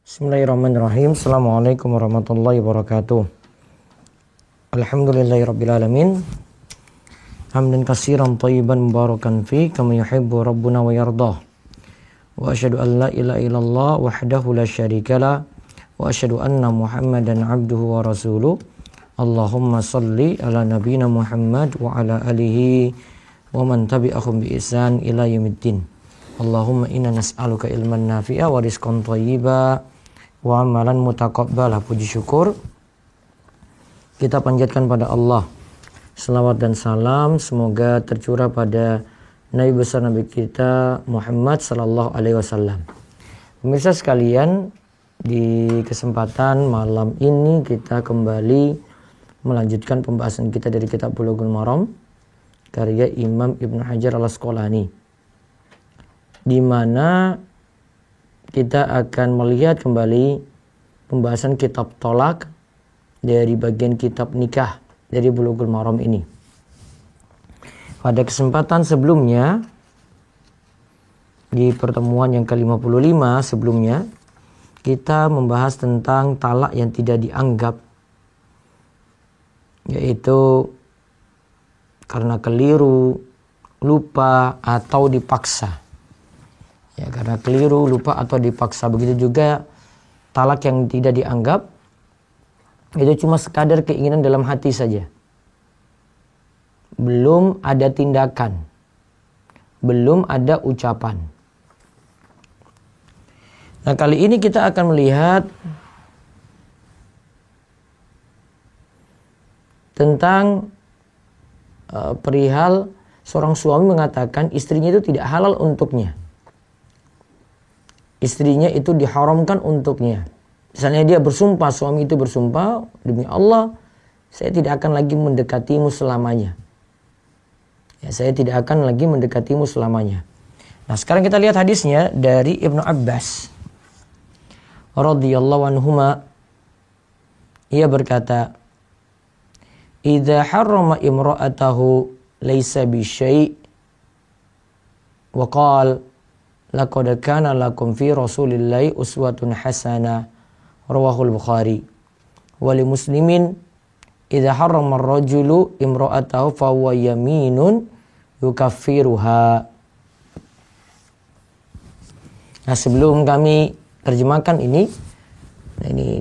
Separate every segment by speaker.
Speaker 1: Bismillahirrahmanirrahim. Assalamualaikum warahmatullahi wabarakatuh. Alhamdulillahirrabbilalamin. Hamdan katsiran thayyiban mubarakan fi kama yuhibbu rabbuna wa yardah. Wa asyhadu an la ilaha illallah wahdahu la syarikalah wa asyhadu anna Muhammadan abduhu wa rasuluh. Allahumma salli ala nabiyyina Muhammad wa ala alihi wa man tabi'ahum bi ihsan ila yaumiddin. Allahumma inna nas'aluka ilman nafi'a wa rizqan thayyiba wa amalan mutaqabbalah. Puji syukur kita panjatkan pada Allah. Selawat dan salam semoga tercurah pada Nabi besar Nabi kita Muhammad sallallahu alaihi wasallam. Pemirsa sekalian, di kesempatan malam ini kita kembali melanjutkan pembahasan kita dari kitab Bulughul Maram karya Imam Ibnu Hajar Al-Asqalani, di mana kita akan melihat kembali pembahasan kitab tolak dari bagian kitab nikah dari Bulughul Maram ini. Pada kesempatan sebelumnya, di pertemuan yang ke-55 sebelumnya, kita membahas tentang talak yang tidak dianggap, yaitu karena keliru, lupa, atau dipaksa. Ya, karena keliru, lupa, atau dipaksa. Begitu juga talak yang tidak dianggap, itu cuma sekadar keinginan dalam hati saja. Belum ada tindakan, belum ada ucapan. Nah, kali ini kita akan melihat tentang perihal seorang suami mengatakan istrinya itu tidak halal untuknya. Istrinya itu diharamkan untuknya. Misalnya dia bersumpah, suami itu bersumpah, demi Allah, saya tidak akan lagi mendekatimu selamanya. Ya, saya tidak akan lagi mendekatimu selamanya. Nah, sekarang kita lihat hadisnya dari Ibnu Abbas radhiyallahu anhuma. Ia berkata, "Idza harrama imra'atahu laisa bi syai' wa qala laqad kana lakum fi Rasulillahi uswatun hasanah." Rawahul Bukhari. Wa li Muslimin idza harrama ar-rajulu imra'atahu fa huwa yaminun yukaffiruha. Nah, sebelum kami terjemahkan ini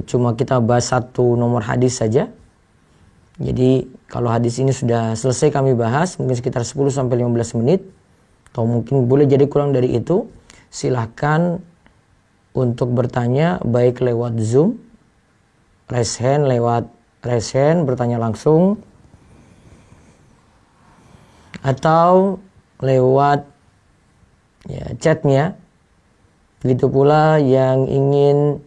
Speaker 1: cuma kita bahas satu nomor hadis saja. Jadi kalau hadis ini sudah selesai kami bahas mungkin sekitar 10-15 menit, atau mungkin boleh jadi kurang dari itu, silahkan untuk bertanya baik lewat Zoom, raise hand, bertanya langsung, atau lewat chatnya. Begitu pula yang ingin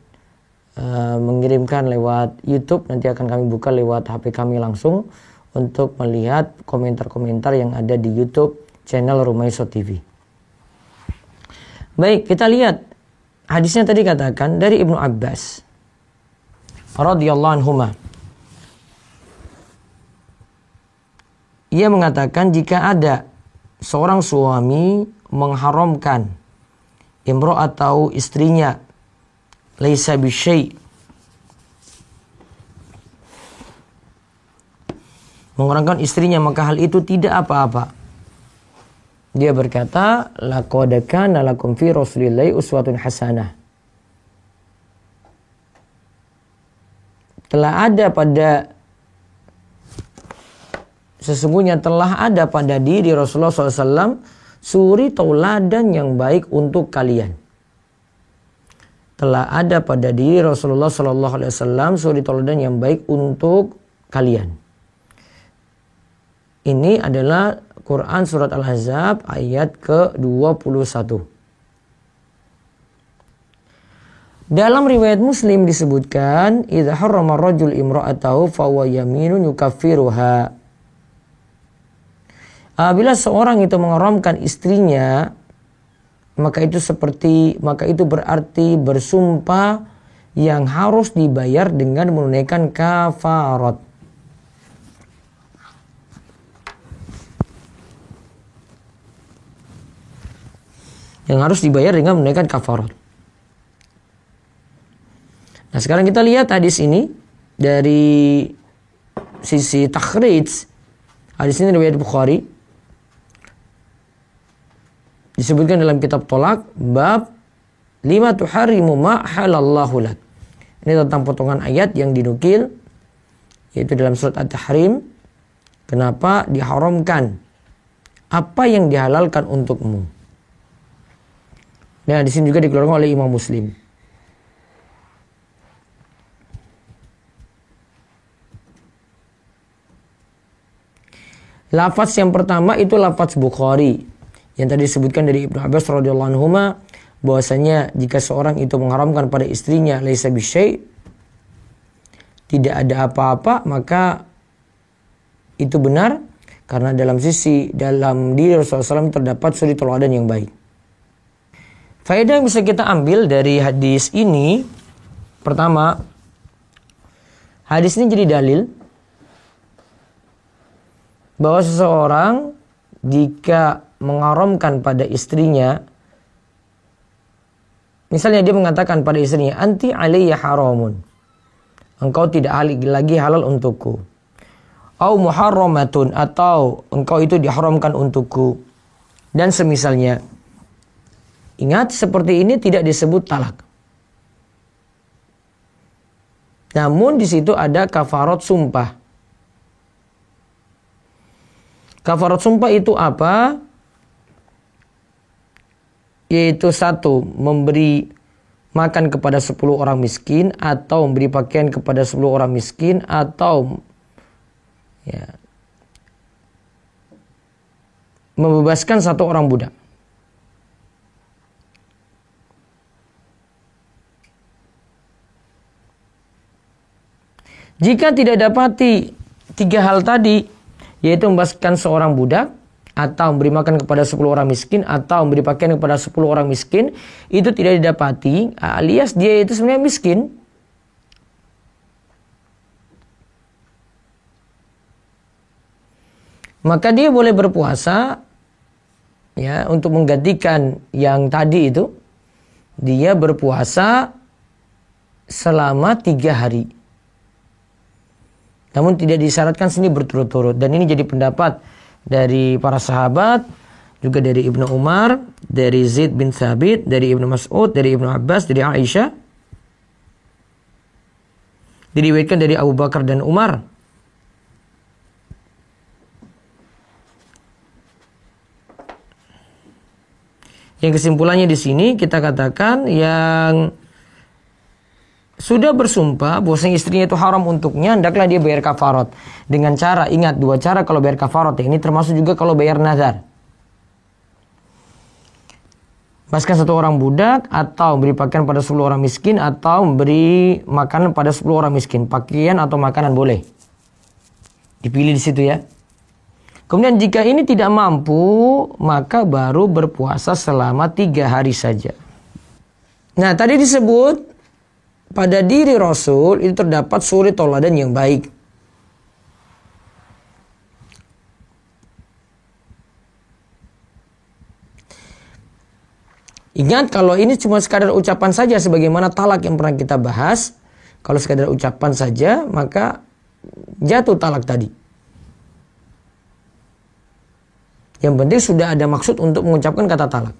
Speaker 1: mengirimkan lewat YouTube, nanti akan kami buka lewat HP kami langsung untuk melihat komentar-komentar yang ada di YouTube channel Rumaiso TV. Baik, kita lihat hadisnya tadi katakan dari Ibnu Abbas radhiyallahu anhuma. Ia mengatakan jika ada seorang suami mengharamkan imro'ah atau istrinya laisa bisyai', mengharamkan istrinya, maka hal itu tidak apa-apa. Dia berkata, laqad kana lakum fi Rasulillahi uswatun hasanah. Sesungguhnya telah ada pada diri Rasulullah SAW suri tauladan yang baik untuk kalian. Telah ada pada diri Rasulullah SAW suri tauladan yang baik untuk kalian. Ini adalah Quran Surat Al-Ahzab ayat ke-21. Dalam riwayat Muslim disebutkan, idza harrama ar-rajul imra'atahu fa huwa yaminun yukaffiruha. Apabila seorang itu mengharamkan istrinya, maka itu berarti bersumpah yang harus dibayar dengan menunaikan kafarat. Yang harus dibayar dengan menunaikan kafarat. Nah, sekarang kita lihat hadis ini dari sisi takhrij. Hadis ini riwayat Bukhari. Disebutkan dalam kitab Tolak, bab 5 tuharimu ma halallahu lak. Ini tentang potongan ayat yang dinukil, yaitu dalam surat At-Tahrim. Kenapa diharamkan apa yang dihalalkan untukmu. Nah, di sini juga dikeluarkan oleh Imam Muslim. Lafaz yang pertama itu lafaz Bukhari yang tadi disebutkan dari Ibnu Abbas radhiyallahu anhuma, bahwasanya jika seorang itu mengharamkan pada istrinya laisa bisyai, tidak ada apa-apa, maka itu benar karena dalam diri Rasulullah SAW terdapat suri teladan yang baik. Faedah yang bisa kita ambil dari hadis ini, pertama, hadis ini jadi dalil bahwa seseorang jika mengharamkan pada istrinya, misalnya dia mengatakan pada istrinya, anti alayya haramun, engkau tidak lagi halal untukku, au muharramatun, atau engkau itu diharamkan untukku, dan semisalnya. Ingat, seperti ini tidak disebut talak. Namun di situ ada kafarat sumpah. Kafarat sumpah itu apa? Yaitu 1, memberi makan kepada 10 orang miskin, atau memberi pakaian kepada 10 orang miskin, atau membebaskan 1 orang budak. Jika tidak dapati 3 hal tadi, yaitu membebaskan seorang budak, atau memberi makan kepada 10 orang miskin, atau memberi pakaian kepada 10 orang miskin, itu tidak didapati, alias dia itu sebenarnya miskin, maka dia boleh berpuasa ya untuk menggantikan yang tadi itu. Dia berpuasa selama 3 hari. Namun tidak disyaratkan sini berturut-turut. Dan ini jadi pendapat dari para sahabat, juga dari Ibnu Umar, dari Zaid bin Thabit, dari Ibnu Mas'ud, dari Ibnu Abbas, dari Aisyah. Diriwayatkan dari Abu Bakar dan Umar. Yang kesimpulannya di sini kita katakan yang sudah bersumpah bahwasanya istrinya itu haram untuknya, hendaklah dia bayar kafarat. Dengan cara, ingat 2 cara kalau bayar kafarat. Ini termasuk juga kalau bayar nazar. Bebaskan 1 orang budak, atau beri pakaian pada 10 orang miskin, atau beri makanan pada 10 orang miskin. Pakaian atau makanan boleh. Dipilih di situ ya. Kemudian jika ini tidak mampu, maka baru berpuasa selama 3 hari saja. Nah, tadi disebut pada diri Rasul itu terdapat suri teladan yang baik. Ingat, kalau ini cuma sekadar ucapan saja, sebagaimana talak yang pernah kita bahas. Kalau sekadar ucapan saja, maka jatuh talak tadi. Yang penting sudah ada maksud untuk mengucapkan kata talak.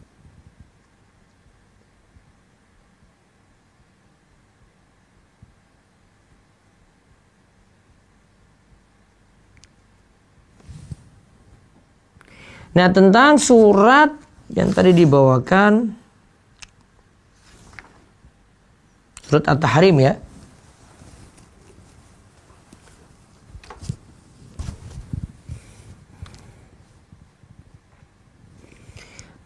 Speaker 1: Nah, tentang surat yang tadi dibawakan, surat At-Tahrim ya.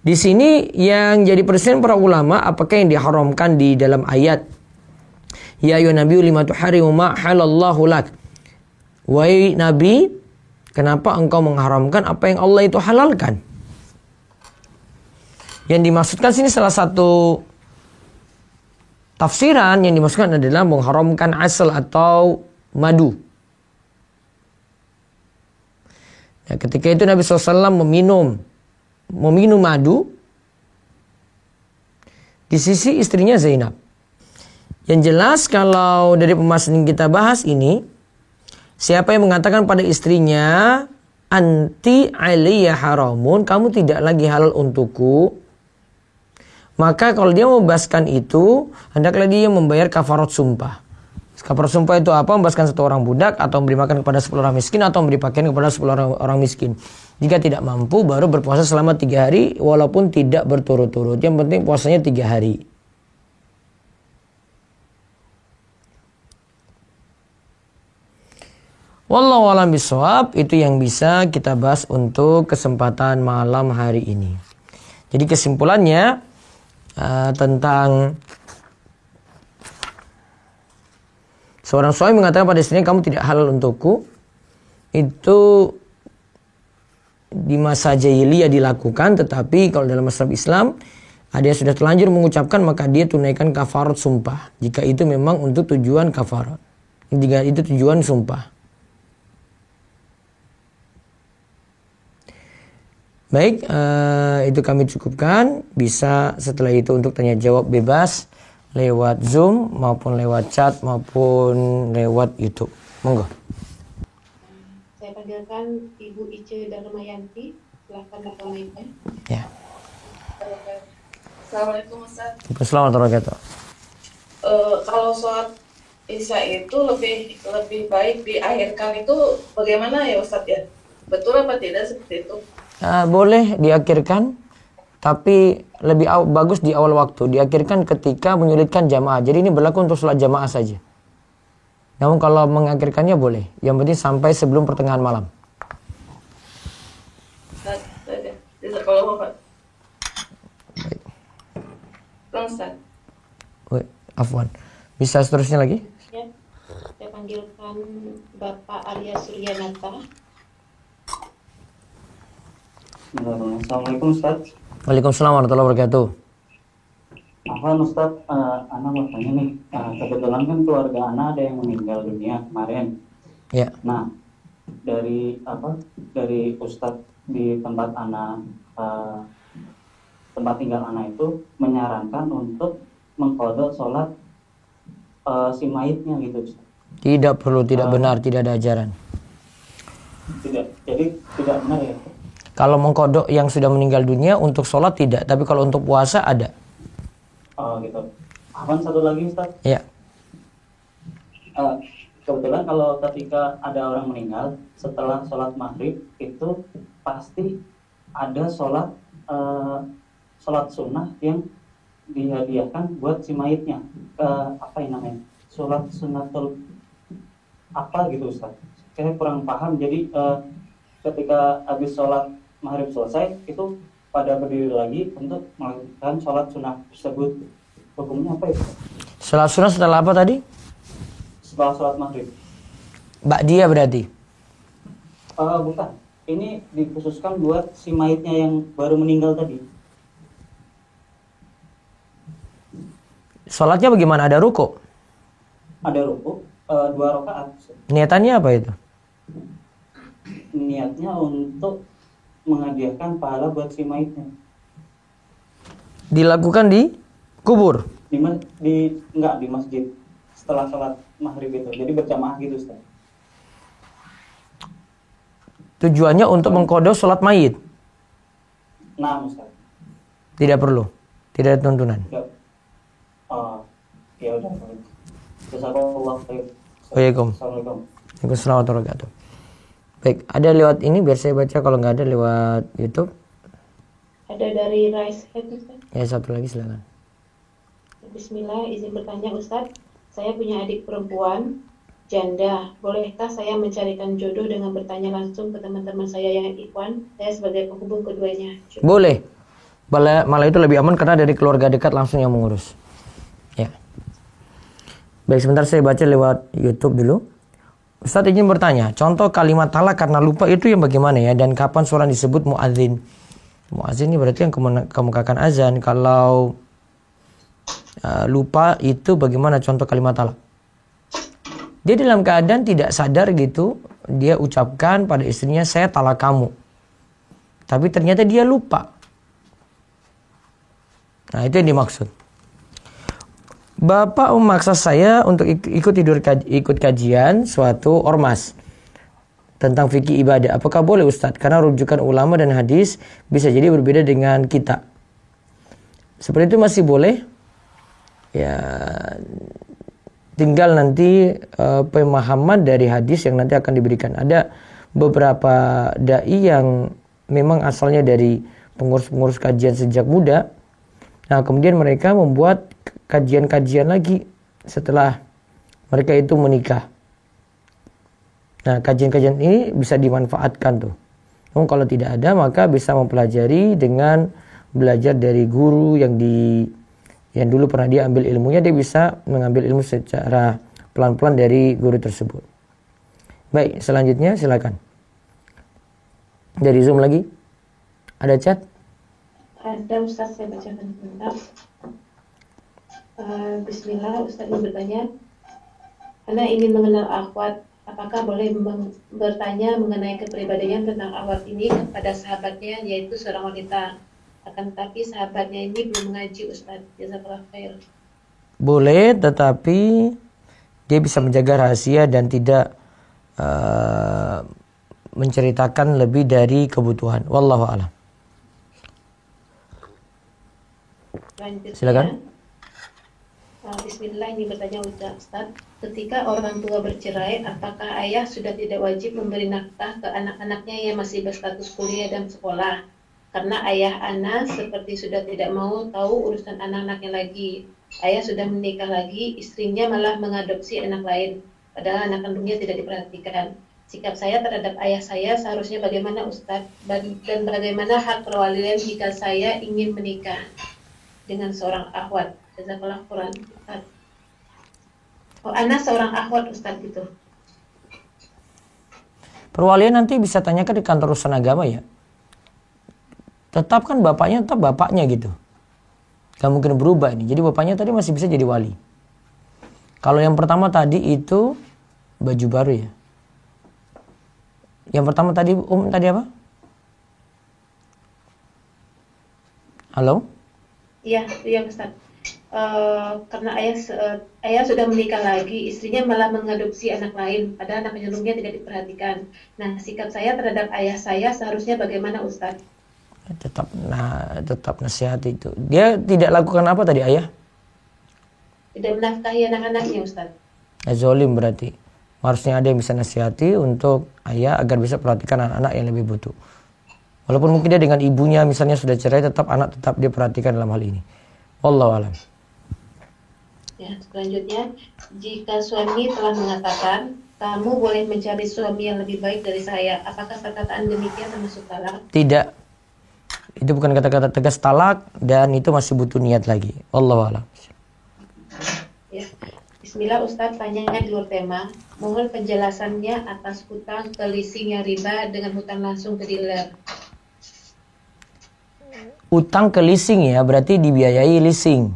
Speaker 1: Di sini yang jadi perselisihan para ulama, apakah yang diharamkan di dalam ayat ya ayyuhan nabiyyu lima tuharimu ma halallahu lak. Wahai Nabi, kenapa engkau mengharamkan apa yang Allah itu halalkan? Yang dimaksudkan sini salah satu tafsiran yang dimaksudkan adalah mengharamkan asal atau madu. Ya, ketika itu Nabi SAW meminum madu di sisi istrinya Zainab. Yang jelas kalau dari pembahasan yang kita bahas ini, siapa yang mengatakan pada istrinya, anti aliyya haramun, kamu tidak lagi halal untukku, maka kalau dia membebaskan itu, hendaklah dia membayar kafarat sumpah. Kafarat sumpah itu apa? Membebaskan satu orang budak, atau memberi makan kepada 10 orang miskin, atau memberi pakaian kepada 10 orang miskin. Jika tidak mampu, baru berpuasa selama 3 hari, walaupun tidak berturut-turut. Yang penting puasanya 3 hari. Wallahu a'lam bishawab, itu yang bisa kita bahas untuk kesempatan malam hari ini. Jadi kesimpulannya tentang seorang suami mengatakan pada istrinya kamu tidak halal untukku, itu di masa jahiliyah dilakukan, tetapi kalau dalam mazhab Islam ada yang sudah terlanjur mengucapkan, maka dia tunaikan kafarat sumpah. Jika itu memang untuk tujuan kafarat, jika itu tujuan sumpah. Baik, itu kami cukupkan. Bisa setelah itu untuk tanya jawab bebas lewat Zoom maupun lewat chat maupun lewat YouTube. Monggo.
Speaker 2: Saya panggilkan Ibu Ice Darmayanti. Silahkan buka mic-nya.
Speaker 1: Ya.
Speaker 2: Assalamualaikum Ustaz.
Speaker 1: Assalamualaikum warahmatullahi wabarakatuh.
Speaker 2: Kalau sholat Isya itu lebih baik diakhirkan, itu bagaimana ya Ustaz ya? Betul apa tidak seperti itu?
Speaker 1: Boleh diakhirkan, tapi lebih bagus di awal waktu. Diakhirkan ketika menyulitkan jamaah. Jadi ini berlaku untuk sholat jamaah saja. Namun kalau mengakhirkannya boleh. Yang penting sampai sebelum pertengahan malam.
Speaker 2: Kalau Bapak.
Speaker 1: Baik. Afwan. Bisa seterusnya lagi?
Speaker 2: Ya. Saya panggilkan Bapak Arya Suryanata.
Speaker 3: Assalamualaikum Ustaz.
Speaker 1: Waalaikumsalam warahmatullahi wabarakatuh.
Speaker 3: Afwan Ustaz, Ana mau tanya nih, kebetulan kan keluarga Ana ada yang meninggal dunia kemarin.
Speaker 1: Ya.
Speaker 3: Nah, dari Ustaz di tempat Ana, tempat tinggal Ana itu menyarankan untuk mengqadha sholat si mayitnya gitu Ustaz.
Speaker 1: Tidak perlu, tidak benar, tidak ada ajaran.
Speaker 3: Jadi tidak benar ya.
Speaker 1: Kalau mengkodok yang sudah meninggal dunia untuk sholat tidak, tapi kalau untuk puasa ada.
Speaker 3: Oh gitu. Afwan, satu lagi Ustaz.
Speaker 1: Ya.
Speaker 3: Kebetulan kalau ketika ada orang meninggal setelah sholat maghrib itu pasti ada sholat sunnah yang dihadiahkan buat si mayitnya, ke apa yang namanya, sholat sunnatul apa gitu Ustaz. Saya kurang paham. Jadi ketika habis sholat maghrib selesai itu pada berdiri lagi untuk melakukan sholat sunnah tersebut. Hukumnya apa itu?
Speaker 1: Sholat sunnah setelah apa tadi?
Speaker 3: Setelah sholat maghrib.
Speaker 1: Ba'diyah berarti?
Speaker 3: Bukan. Ini dikhususkan buat si mayitnya yang baru meninggal tadi.
Speaker 1: Sholatnya bagaimana? Ada ruku?
Speaker 3: Ada ruku, 2 rakaat.
Speaker 1: Niatannya apa itu?
Speaker 3: Niatnya untuk menghadiahkan pahala buat si mayitnya.
Speaker 1: Dilakukan di kubur?
Speaker 3: Enggak, di masjid setelah sholat maghrib itu. Jadi berjamaah gitu Ustaz.
Speaker 1: Tujuannya untuk mengqadha sholat mayit?
Speaker 3: Nah Ustaz.
Speaker 1: Tidak perlu, tidak ada tuntunan.
Speaker 3: Ya udah. Jazakallahu khair.
Speaker 1: Waalaikumsalam warahmatullahi wabarakatuh. Baik, ada lewat ini biar saya baca, kalau nggak ada lewat YouTube.
Speaker 2: Ada dari Rise Head Ustaz.
Speaker 1: Ya, satu lagi silakan.
Speaker 2: Bismillah, izin bertanya Ustaz. Saya punya adik perempuan, janda. Bolehkah saya mencarikan jodoh dengan bertanya langsung ke teman-teman saya yang ikhwan? Saya sebagai penghubung keduanya.
Speaker 1: Boleh. Malah itu lebih aman karena dari keluarga dekat langsung yang mengurus. Ya. Baik, sebentar saya baca lewat YouTube dulu. Ustaz izin bertanya, contoh kalimat talak karena lupa itu yang bagaimana ya? Dan kapan surah disebut muadzin? Muadzin ini berarti yang kemukakan azan. Kalau lupa itu bagaimana contoh kalimat talak? Dia dalam keadaan tidak sadar gitu, dia ucapkan pada istrinya, saya talak kamu. Tapi ternyata dia lupa. Nah, itu yang dimaksud. Bapak memaksa saya untuk ikut kajian suatu ormas tentang fikih ibadah. Apakah boleh Ustadz? Karena rujukan ulama dan hadis bisa jadi berbeda dengan kita. Seperti itu masih boleh. Ya, tinggal nanti pemahaman dari hadis yang nanti akan diberikan. Ada beberapa dai yang memang asalnya dari pengurus-pengurus kajian sejak muda. Nah, kemudian mereka membuat kajian-kajian lagi setelah mereka itu menikah. Nah, kajian-kajian ini bisa dimanfaatkan tuh. Namun kalau tidak ada, maka bisa mempelajari dengan belajar dari guru yang dulu pernah dia ambil ilmunya, dia bisa mengambil ilmu secara pelan-pelan dari guru tersebut. Baik, selanjutnya silakan. Dari Zoom lagi. Ada chat?
Speaker 2: Ada Ustaz, saya bacakan sebentar. Bismillah, Ustaz mau bertanya. Anda ingin mengenal akhwat, apakah boleh bertanya mengenai kepribadian tentang akhwat ini kepada sahabatnya, yaitu seorang wanita. Akan tetapi sahabatnya ini belum mengaji, Ustaz. Jazakallah khair.
Speaker 1: Boleh, tetapi dia bisa menjaga rahasia dan tidak menceritakan lebih dari kebutuhan. Wallahu a'lam. Silakan.
Speaker 2: Bismillah, ini bertanya Ustaz. Ketika orang tua bercerai, apakah ayah sudah tidak wajib memberi nafkah ke anak-anaknya yang masih berstatus kuliah dan sekolah? Karena ayah Ana seperti sudah tidak mau tahu urusan anak-anaknya lagi. Ayah sudah menikah lagi, istrinya malah mengadopsi anak lain, padahal anak kandungnya tidak diperhatikan. Sikap saya terhadap ayah saya seharusnya bagaimana Ustaz? Dan bagaimana hak perwalian jika saya ingin menikah dengan seorang akhwat? Jazakallah Quran, Ustaz. Oh, Ana seorang akhwat, Ustaz, gitu.
Speaker 1: Perwalian nanti bisa tanyakan di kantor urusan agama ya. Tetap kan bapaknya tetap bapaknya gitu. Gak mungkin berubah ini. Jadi bapaknya tadi masih bisa jadi wali. Kalau yang pertama tadi itu baju baru ya. Yang pertama tadi tadi apa? Halo?
Speaker 2: Iya, Ustaz. Karena ayah sudah menikah lagi, istrinya malah mengadopsi anak lain, padahal anak kandungnya tidak diperhatikan. Nah, sikap saya terhadap ayah saya seharusnya bagaimana, Ustaz?
Speaker 1: Tetap nasihati itu. Dia tidak lakukan apa tadi ayah?
Speaker 2: Tidak menafkahi anak-anaknya, Ustaz.
Speaker 1: Zolim berarti. Harusnya ada yang bisa nasihati untuk ayah agar bisa perhatikan anak-anak yang lebih butuh. Walaupun mungkin dia dengan ibunya misalnya sudah cerai, tetap dia perhatikan dalam hal ini. Wallahu a'lam.
Speaker 2: Ya, selanjutnya, jika suami telah mengatakan, kamu boleh mencari suami yang lebih baik dari saya, apakah perkataan demikian termasuk talak?
Speaker 1: Tidak. Itu bukan kata-kata tegas talak dan itu masih butuh niat lagi. Wallahu a'lam.
Speaker 2: Ya. Bismillah, Ustadz, tanyanya di luar tema. Mohon penjelasannya atas hutang ke leasing yang riba dengan hutang langsung ke dealer.
Speaker 1: Utang ke leasing ya, berarti dibiayai leasing.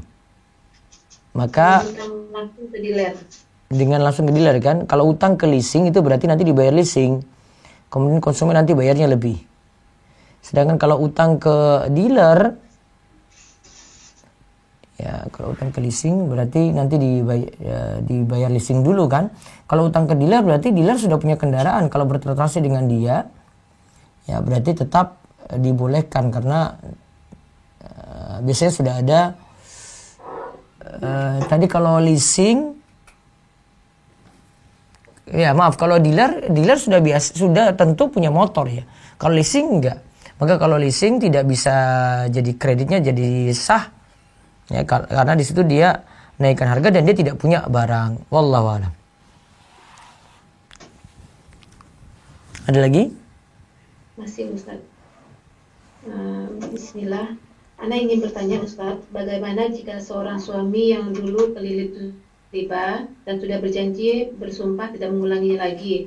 Speaker 1: Maka
Speaker 2: langsung ke dealer.
Speaker 1: Dengan langsung ke dealer kan. Kalau utang ke leasing itu berarti nanti dibayar leasing. Kemudian konsumen nanti bayarnya lebih. Sedangkan kalau utang ke dealer, ya kalau utang ke leasing berarti nanti dibayar leasing dulu kan. Kalau utang ke dealer berarti dealer sudah punya kendaraan. Kalau bertransaksi dengan dia, ya berarti tetap dibolehkan karena biasanya sudah ada. Tadi kalau leasing, ya maaf, kalau dealer sudah tentu punya motor ya. Kalau leasing enggak. Maka kalau leasing tidak bisa jadi kreditnya jadi sah. Ya, karena di situ dia naikkan harga dan dia tidak punya barang. Wallahu a'lam. Ada lagi?
Speaker 2: Masih, Ustaz. Bismillah. Ana ingin bertanya, Ustaz, bagaimana jika seorang suami yang dulu kelilit riba dan sudah berjanji bersumpah tidak mengulanginya lagi,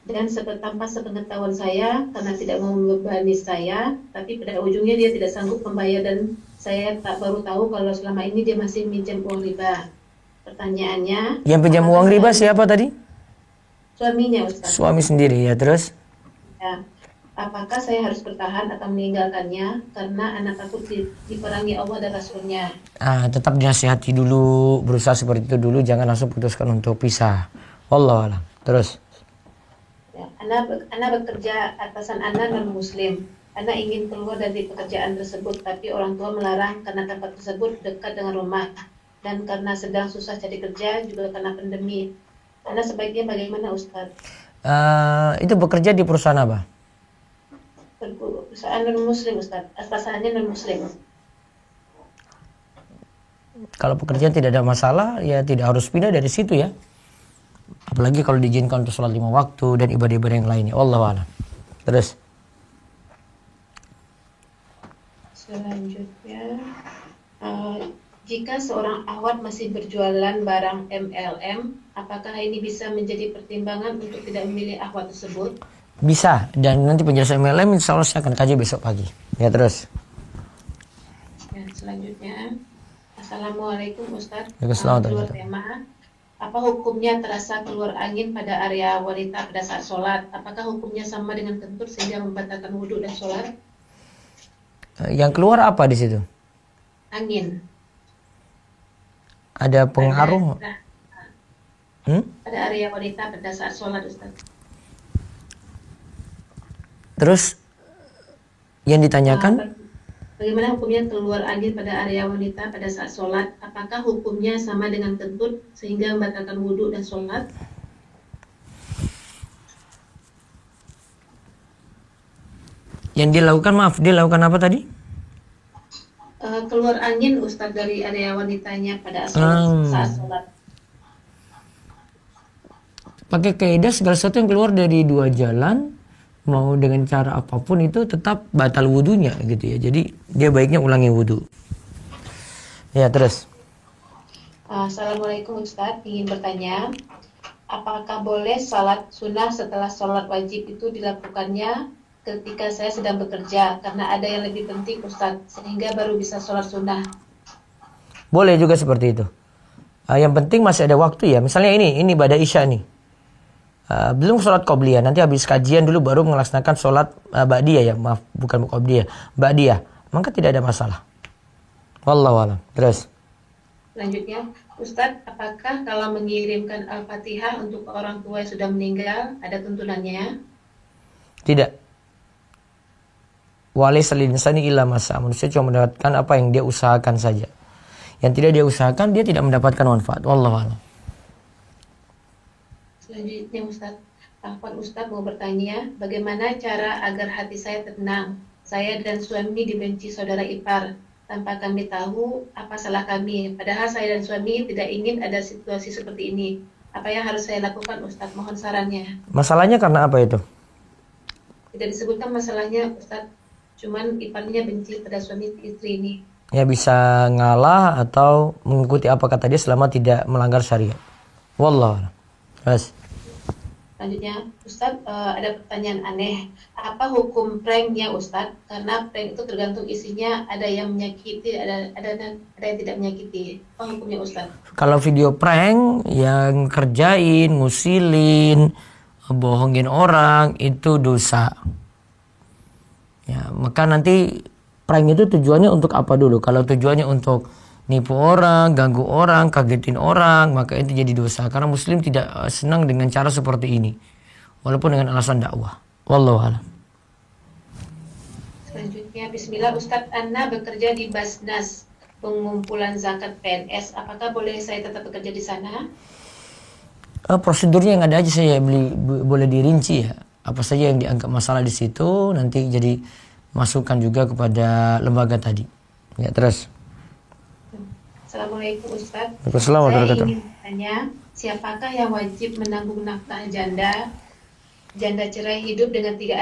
Speaker 2: dan tanpa sepengetahuan saya karena tidak mau membebani saya, tapi pada ujungnya dia tidak sanggup membayar dan saya baru tahu kalau selama ini dia masih minjam uang riba. Pertanyaannya,
Speaker 1: yang pinjam uang riba siapa tadi?
Speaker 2: Suaminya, Ustaz.
Speaker 1: Suami sendiri ya, terus?
Speaker 2: Ya. apakah saya harus bertahan atau meninggalkannya karena anak aku diperangi Allah dan Rasulnya?
Speaker 1: Tetap dinasihati dulu, berusaha seperti itu dulu, jangan langsung putuskan untuk pisah. Wallahu a'lam. Terus.
Speaker 2: Ya, Ana bekerja, atasan Ana non-muslim. Ana ingin keluar dari pekerjaan tersebut, tapi orang tua melarang karena tempat tersebut dekat dengan rumah. Dan karena sedang susah cari kerja, juga karena pandemi. Ana sebaiknya bagaimana, Ustaz?
Speaker 1: Itu bekerja di perusahaan apa?
Speaker 2: Perusahaan non-muslim, Ustaz. Atasannya non-muslim.
Speaker 1: Kalau pekerjaan tidak ada masalah, ya tidak harus pindah dari situ ya. Apalagi kalau diizinkan untuk sholat 5 waktu dan ibadah-ibadah yang lainnya. Wallahu a'lam. Terus.
Speaker 2: Selanjutnya, jika seorang awat masih berjualan barang MLM, apakah ini bisa menjadi pertimbangan untuk tidak memilih ahwat tersebut?
Speaker 1: Bisa, dan nanti penjelasan MLM insya Allah saya akan kaji besok pagi. Ya terus.
Speaker 2: Ya, selanjutnya, Assalamualaikum Ustaz.
Speaker 1: Waalaikumsalam.
Speaker 2: Keluar tema, apa hukumnya terasa keluar angin pada area wanita pada saat sholat? Apakah hukumnya sama dengan kentut sehingga membatalkan wudhu dan sholat?
Speaker 1: Yang keluar apa di situ?
Speaker 2: Angin.
Speaker 1: Ada pengaruh?
Speaker 2: Pada area wanita pada saat sholat, Ustaz.
Speaker 1: Terus yang ditanyakan?
Speaker 2: Bagaimana hukumnya keluar angin pada area wanita pada saat sholat? Apakah hukumnya sama dengan kentut sehingga membatalkan wudhu dan sholat?
Speaker 1: Yang dia lakukan apa tadi?
Speaker 2: Keluar angin, Ustadz, dari area wanitanya pada saat sholat.
Speaker 1: Pakai kaidah segala sesuatu yang keluar dari dua jalan, mau dengan cara apapun itu tetap batal wudunya gitu ya. Jadi dia baiknya ulangi wudu. Ya terus.
Speaker 2: Assalamualaikum Ustadz, ingin bertanya, apakah boleh salat sunnah setelah sholat wajib itu dilakukannya ketika saya sedang bekerja karena ada yang lebih penting, Ustadz, sehingga baru bisa sholat sunnah?
Speaker 1: Boleh juga seperti itu. Yang penting masih ada waktu ya. Misalnya ini ibadah isya nih. Belum sholat qobliyah, nanti habis kajian dulu baru melaksanakan sholat ba'diyah ya, maaf bukan qobliyah, ba'diyah, maka tidak ada masalah. Wallahu a'lam. Terus.
Speaker 2: Selanjutnya, Ustadz, apakah kalau mengirimkan Al-Fatihah untuk orang tua yang sudah meninggal ada tuntunannya?
Speaker 1: Tidak. Walaysa lil-insani illa ma sa'a. Manusia cuma mendapatkan apa yang dia usahakan saja. Yang tidak dia usahakan dia tidak mendapatkan manfaat. Wallahu a'lam.
Speaker 2: Selanjutnya Ustadz mau bertanya, bagaimana cara agar hati saya tenang? Saya dan suami dibenci saudara ipar. Tanpa kami tahu apa salah kami. Padahal saya dan suami tidak ingin ada situasi seperti ini. Apa yang harus saya lakukan, Ustadz? Mohon sarannya.
Speaker 1: Masalahnya karena apa itu?
Speaker 2: Tidak disebutkan masalahnya, Ustadz. Cuman iparnya benci pada suami istri ini.
Speaker 1: Ya bisa ngalah atau mengikuti apa kata dia selama tidak melanggar syariat. Wallahu a'lam. Terus.
Speaker 2: Selanjutnya, Ustadz, ada pertanyaan aneh. Apa hukum pranknya, Ustadz? Karena prank itu tergantung isinya, ada yang menyakiti, ada yang tidak menyakiti. Apa hukumnya, Ustadz?
Speaker 1: Kalau video prank yang kerjain, ngusilin, bohongin orang, itu dosa. Ya, maka nanti prank itu tujuannya untuk apa dulu? Kalau tujuannya untuk nipu orang, ganggu orang, kagetin orang, maka itu jadi dosa. Karena muslim tidak senang dengan cara seperti ini. Walaupun dengan alasan dakwah. Wallahu a'lam.
Speaker 2: Selanjutnya, Bismillah, Ustadz, Ana bekerja di Basnas, pengumpulan zakat PNS. Apakah boleh saya tetap bekerja di sana?
Speaker 1: Prosedurnya yang ada aja saya boleh dirinci ya. Apa saja yang dianggap masalah di situ, nanti jadi masukan juga kepada lembaga tadi. Ya, terus.
Speaker 2: Assalamualaikum Ustadz.
Speaker 1: Waalaikumsalam.
Speaker 2: Saya ingin bertanya, siapakah yang wajib menanggung nafkah janda cerai hidup dengan 3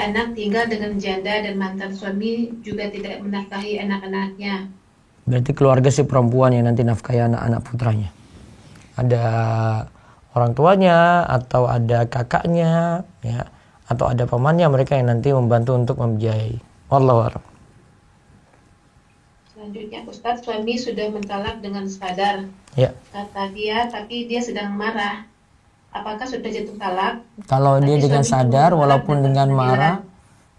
Speaker 2: anak tinggal dengan janda dan mantan suami juga tidak menafkahi anak-anaknya?
Speaker 1: Berarti keluarga si perempuan yang nanti nafkahi anak-anak putranya. Ada orang tuanya atau ada kakaknya ya, atau ada pamannya, mereka yang nanti membantu untuk membiayai. Wallahu a'lam.
Speaker 2: Selanjutnya, Ustadz, suami sudah mentalak dengan sadar.
Speaker 1: Ya.
Speaker 2: Kata dia, tapi dia sedang marah. apakah sudah jatuh talak?
Speaker 1: Kalau dia
Speaker 2: Nanti
Speaker 1: dengan
Speaker 2: suaminya
Speaker 1: sadar
Speaker 2: menolak
Speaker 1: walaupun
Speaker 2: dapat
Speaker 1: dengan marah,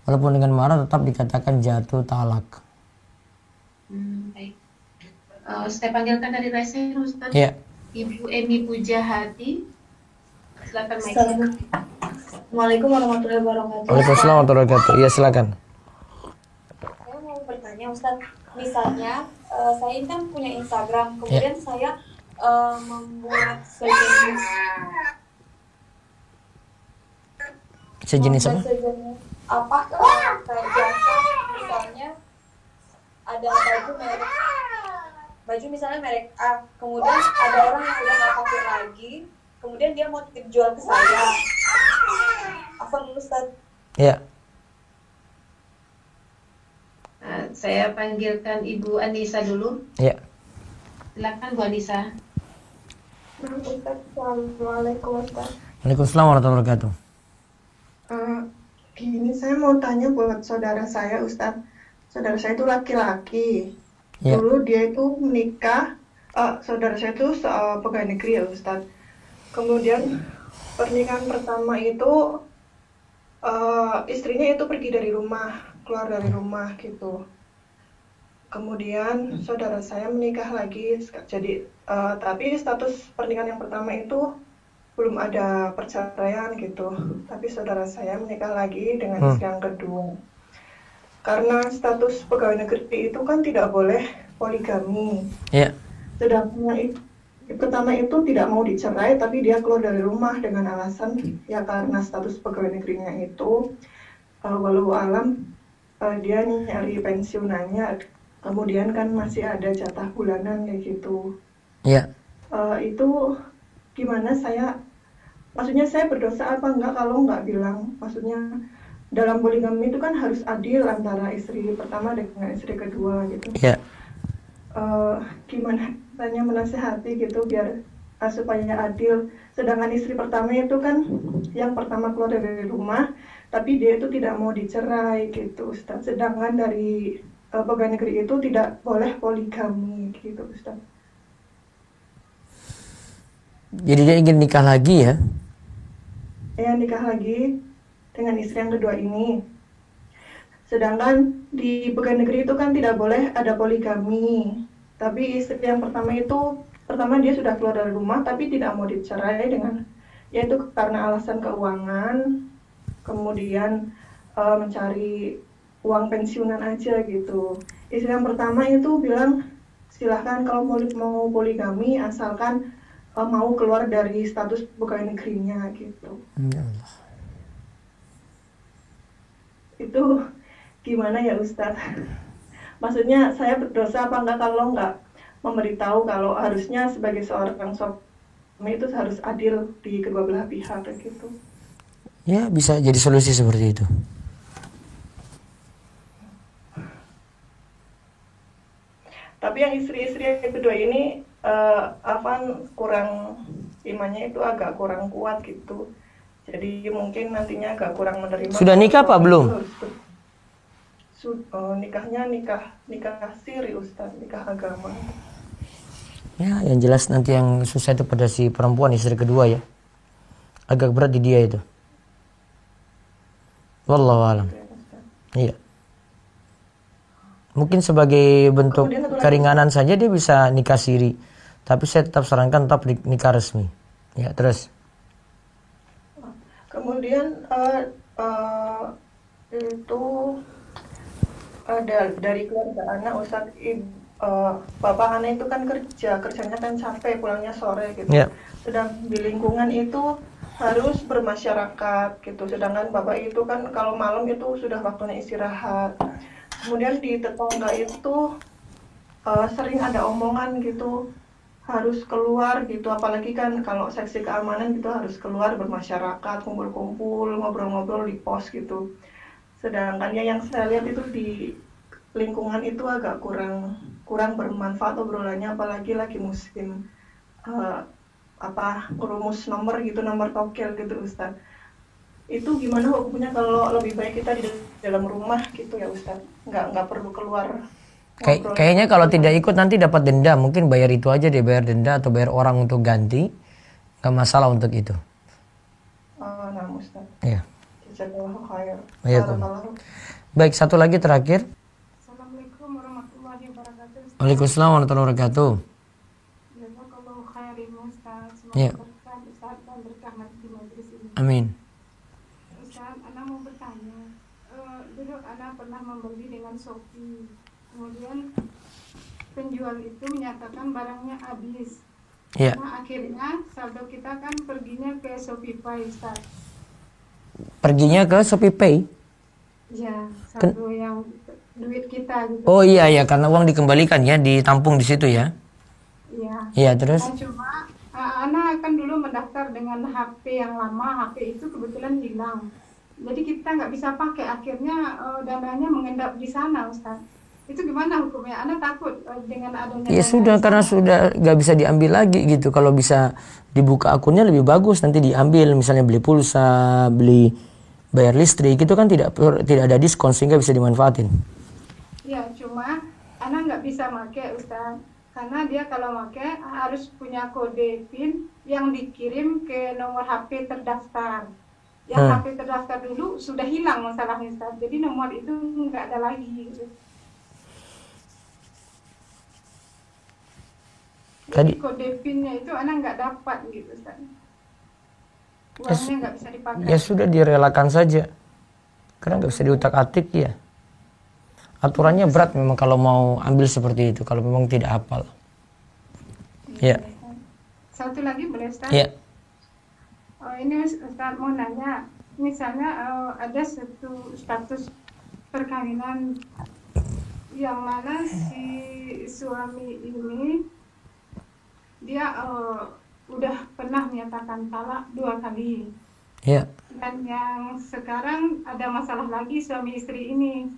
Speaker 2: pengadilan.
Speaker 1: tetap dikatakan jatuh talak.
Speaker 2: Baik. Saya panggilkan dari Resen, Ustaz.
Speaker 1: Ya.
Speaker 2: Ibu Emi Pujahati. Silakan mic.
Speaker 4: Assalamualaikum warahmatullahi wabarakatuh.
Speaker 1: Waalaikumsalam warahmatullahi wabarakatuh. Iya, silakan.
Speaker 4: Saya mau bertanya Ustaz, misalnya saya ini kan punya Instagram, kemudian saya membuat
Speaker 1: Sejenis apa?
Speaker 4: apa kayak jasa, misalnya ada baju misalnya merek A, kemudian ada orang yang udah nggak pakai lagi, kemudian dia mau titip jual ke saya. Apa Ustaz?
Speaker 1: Ya.
Speaker 2: Saya panggilkan Ibu Anissa dulu.
Speaker 1: Ya.
Speaker 2: Silakan Bu Anissa.
Speaker 4: Ustaz, Assalamualaikum Ustaz.
Speaker 1: Waalaikumsalam warahmatullahi wabarakatuh.
Speaker 5: Gini, saya mau tanya buat saudara saya, Ustadz. Saudara saya itu laki-laki.
Speaker 1: Ya.
Speaker 5: Dulu dia itu menikah, saudara saya itu pegawai negeri ya, Ustadz. Kemudian pernikahan pertama itu istrinya itu pergi dari rumah, keluar dari rumah gitu. Kemudian saudara saya menikah lagi, jadi tapi status pernikahan yang pertama itu belum ada perceraian gitu, tapi saudara saya menikah lagi dengan istri yang kedua. Karena status pegawai negeri itu kan tidak boleh poligami.
Speaker 1: Ya.
Speaker 5: Sedangkan pertama itu tidak mau dicerai, tapi dia keluar dari rumah dengan alasan ya karena status pegawai negerinya itu, walau alam dia nyari pensiunannya, kemudian kan masih ada jatah bulanan kayak gitu.
Speaker 1: Ya.
Speaker 5: Itu gimana maksudnya saya berdosa apa enggak kalau enggak bilang, maksudnya dalam poligami itu kan harus adil antara istri pertama dengan istri kedua gitu.
Speaker 1: Ya.
Speaker 5: Gimana tanya menasehati gitu biar supaya adil, sedangkan istri pertama itu kan yang pertama keluar dari rumah tapi dia itu tidak mau dicerai gitu, Ustaz. Sedangkan dari pegawai negeri itu tidak boleh poligami gitu, Ustaz.
Speaker 1: Jadi dia ingin nikah lagi ya?
Speaker 5: Ya, nikah lagi dengan istri yang kedua ini. Sedangkan di pegawai negeri itu kan tidak boleh ada poligami. Tapi istri yang pertama dia sudah keluar dari rumah tapi tidak mau dicerai yaitu karena alasan keuangan, kemudian mencari uang pensiunan aja gitu. Istri yang pertama itu bilang silahkan kalau mau poligami asalkan mau keluar dari status pegawai negerinya gitu.
Speaker 1: Ya Allah.
Speaker 5: Itu gimana ya Ustadz? Maksudnya saya berdosa apa enggak kalau enggak memberitahu kalau harusnya sebagai seorang suami itu harus adil di kedua belah pihak kayak gitu.
Speaker 1: Ya, bisa jadi solusi seperti itu.
Speaker 5: Tapi yang istri-istri yang kedua ini kurang imannya itu agak kurang kuat gitu. Jadi mungkin nantinya agak kurang menerima.
Speaker 1: Sudah nikah apa belum?
Speaker 5: Nikahnya nikah siri Ustaz, nikah agama.
Speaker 1: Ya, yang jelas nanti yang susah itu pada si perempuan istri kedua ya. Agak berat di dia itu. Wallahu alam. Iya. Mungkin sebagai bentuk keringanan saja dia bisa nikah siri. Tapi saya tetap sarankan tetap nikah resmi. Ya, terus.
Speaker 5: Kemudian itu dari keluarga anak Ustadz, bapak anak itu kan kerjanya kan capek, pulangnya sore gitu.
Speaker 1: Yeah.
Speaker 5: Sedang di lingkungan itu harus bermasyarakat gitu. Sedangkan bapak itu kan kalau malam itu sudah waktunya istirahat. Kemudian di tetangga itu sering ada omongan gitu, harus keluar gitu, apalagi kan kalau seksi keamanan gitu harus keluar bermasyarakat, kumpul-kumpul, ngobrol-ngobrol di pos gitu. Sedangkan ya yang saya lihat itu di lingkungan itu agak kurang bermanfaat obrolannya, apalagi lagi musim rumus nomor gitu, nomor tokel gitu Ustaz. Itu gimana hukumnya kalau lebih baik kita di dalam rumah gitu ya Ustaz, nggak perlu keluar.
Speaker 1: Kayaknya kalau tidak ikut nanti dapat denda. Mungkin bayar itu aja deh, bayar denda atau bayar orang untuk ganti. Gak masalah untuk itu.
Speaker 5: Nah, Ustaz.
Speaker 1: Iya.
Speaker 5: Jazakallahu khair.
Speaker 1: Iya,
Speaker 5: Barakallahu.
Speaker 1: Baik, satu lagi terakhir.
Speaker 6: Assalamualaikum warahmatullahi wabarakatuh.
Speaker 1: Waalaikumsalam warahmatullahi wabarakatuh.
Speaker 6: Jazakallahu khairin Ustaz.
Speaker 1: Iya.
Speaker 6: Semoga berkah Ustaz dan berkah di majelis ini.
Speaker 1: Amin.
Speaker 6: Ustaz, Ana mau bertanya. Dulu Ana pernah membeli dengan Shopee. Kemudian penjual itu menyatakan barangnya habis.
Speaker 1: Iya.
Speaker 6: Nah, akhirnya saldo kita kan perginya ke Shopee Ustaz.
Speaker 1: Perginya ke Shopee Pay.
Speaker 6: Ya, saldo yang duit kita gitu.
Speaker 1: Oh iya ya, karena uang dikembalikan ya, ditampung di situ ya.
Speaker 6: Iya.
Speaker 1: Iya, terus?
Speaker 6: Nah, cuma Ana kan dulu mendaftar dengan HP yang lama, HP itu kebetulan hilang. Jadi kita nggak bisa pakai, akhirnya dananya mengendap di sana, Ustaz. Itu gimana hukumnya? Ana takut dengan adanya.
Speaker 1: Ya sudah, karena sudah nggak bisa diambil lagi gitu. Kalau bisa dibuka akunnya lebih bagus, nanti diambil, misalnya beli pulsa, beli bayar listrik, itu kan tidak ada diskon sehingga bisa dimanfaatin.
Speaker 6: Ya, cuma Ana nggak bisa pakai, Ustaz. Karena dia kalau pakai harus punya kode PIN yang dikirim ke nomor HP terdaftar. Yang HP terdaftar dulu sudah hilang masalahnya, Ustaz. Jadi nomor itu nggak ada lagi gitu. Jadi kode PIN-nya itu Ana nggak dapat gitu, Ustaz. Uangnya nggak bisa dipakai.
Speaker 1: Ya sudah, direlakan saja. Karena nggak bisa diutak-atik ya. Aturannya berat memang kalau mau ambil seperti itu, kalau memang tidak hafal. Ya.
Speaker 6: Satu lagi boleh, Ustaz?
Speaker 1: Ya.
Speaker 6: Ini Ustaz mau nanya, misalnya ada satu status perkawinan yang mana si suami ini dia udah pernah menyatakan talak 2 kali.
Speaker 1: Ya.
Speaker 6: Dan yang sekarang ada masalah lagi suami istri ini.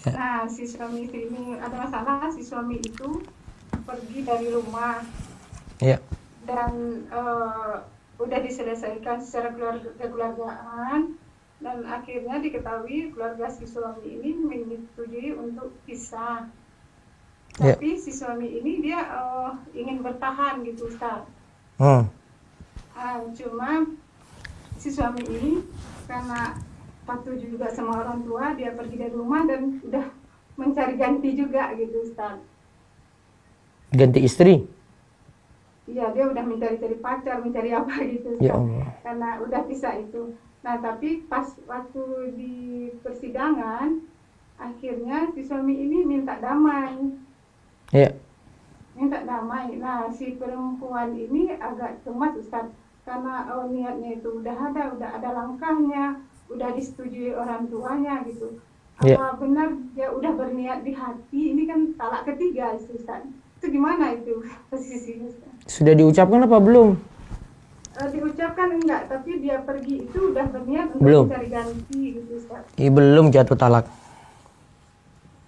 Speaker 1: Ya.
Speaker 6: Nah, si suami istri ini ada masalah, si suami itu pergi dari rumah.
Speaker 1: Ya.
Speaker 6: Dan udah diselesaikan secara keluargaan, dan akhirnya diketahui keluarga si suami ini menyetujui untuk pisah.
Speaker 1: Ya.
Speaker 6: Tapi si suami ini dia ingin bertahan gitu, Ustaz. Cuma si suami ini karena patuh juga sama orang tua, dia pergi dari rumah dan udah mencari ganti juga gitu, Ustaz.
Speaker 1: Ganti istri?
Speaker 6: Iya, dia udah mencari-cari pacar, mencari apa gitu, Ustaz.
Speaker 1: Ya Allah.
Speaker 6: Karena udah pisah itu. Nah, tapi pas waktu di persidangan, akhirnya si suami ini minta damai.
Speaker 1: Ya.
Speaker 6: Minta damai. Nah, si perempuan ini agak cemas, Ustaz. Karena niatnya itu udah ada langkahnya, udah disetujui orang tuanya gitu. Apa benar dia udah berniat di hati, ini kan talak ketiga, Ustaz. Itu gimana itu posisinya, Ustaz?
Speaker 1: Sudah diucapkan apa belum?
Speaker 6: Diucapkan enggak, tapi dia pergi itu udah berniat untuk
Speaker 1: Belum.
Speaker 6: mencari ganti gitu, Ustaz.
Speaker 1: Belum jatuh talak.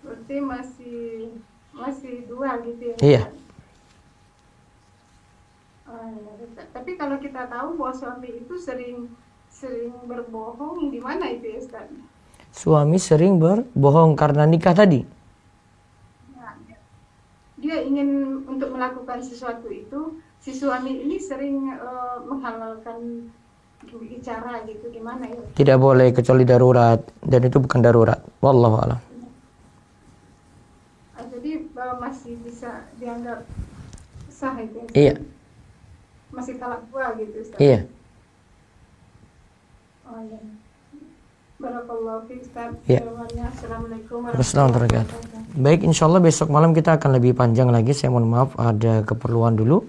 Speaker 6: Berarti masih 2 gitu ya.
Speaker 1: Iya.
Speaker 6: Tapi kalau kita tahu bahwa suami itu sering berbohong, gimana itu ya, Ustaz?
Speaker 1: Suami sering berbohong karena nikah tadi.
Speaker 6: Nah, dia ingin untuk melakukan sesuatu itu, si suami ini sering menghalalkan bicara gitu, gimana ya?
Speaker 1: Tidak boleh kecuali darurat, dan itu bukan darurat. Wallahu a'lam.
Speaker 6: Jadi masih bisa dianggap sah itu ya?
Speaker 1: Iya.
Speaker 6: Masih talak 2 gitu, Ustaz?
Speaker 1: Iya.
Speaker 6: Oh iya. Barakallahu fiik, Ustaz.
Speaker 1: Iya.
Speaker 6: Assalamualaikum
Speaker 1: warahmatullahi wabarakatuh. Baik, insyaallah besok malam kita akan lebih panjang lagi. Saya mohon maaf ada keperluan dulu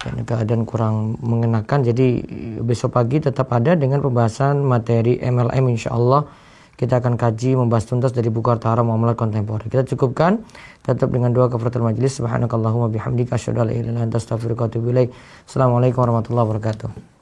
Speaker 1: karena keadaan kurang mengenakan. Jadi besok pagi tetap ada dengan pembahasan materi MLM, insyaallah. Kita akan kaji membahas tuntas dari buku Harta Haram Muamalat Kontemporer. Kita cukupkan tetap dengan doa kafaratul majlis. Subhanakallahumma bihamdika asyhadu an la ilaha illa anta astaghfiruka wa atubu ilaik. Assalamualaikum warahmatullahi wabarakatuh.